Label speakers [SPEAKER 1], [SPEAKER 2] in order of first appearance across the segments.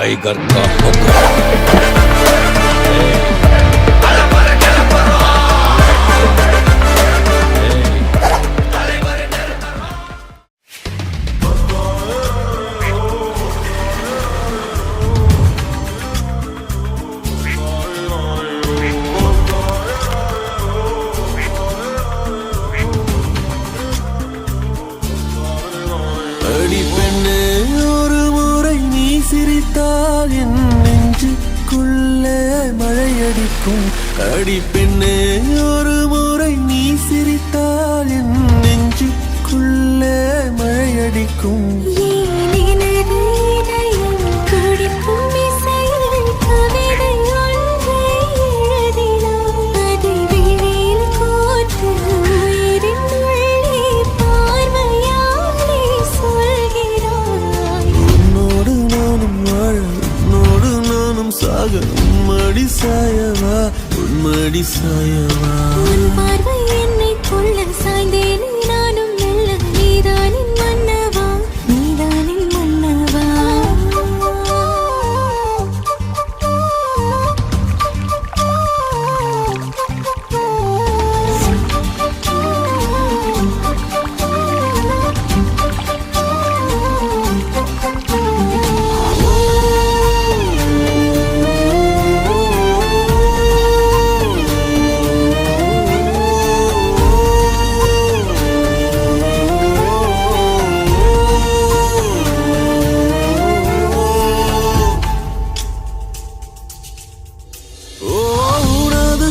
[SPEAKER 1] Tiger का हुक्म।
[SPEAKER 2] ஒரு முறை நீ சிரித்தால் என் நெஞ்சுக்குள்ளே மழையடிக்கும். அடி பெண்ணே ஒரு முறை நீ சிரித்தால் என் நெஞ்சுக்குள்ளே மழையடிக்கும். உன்மடி சாயவா உன்மடி சாயவா
[SPEAKER 3] உன் பார்வை என்னை கொள்ள சாய்ந்தேன் நானும் மெல்ல. நீதானின் மன்னவா நீதானின் மன்னவா.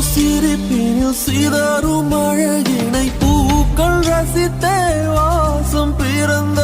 [SPEAKER 2] சிரிப்பினில் சிதறும் அழகினை பூக்கள் ரசித்தே வாசம் பிறந்த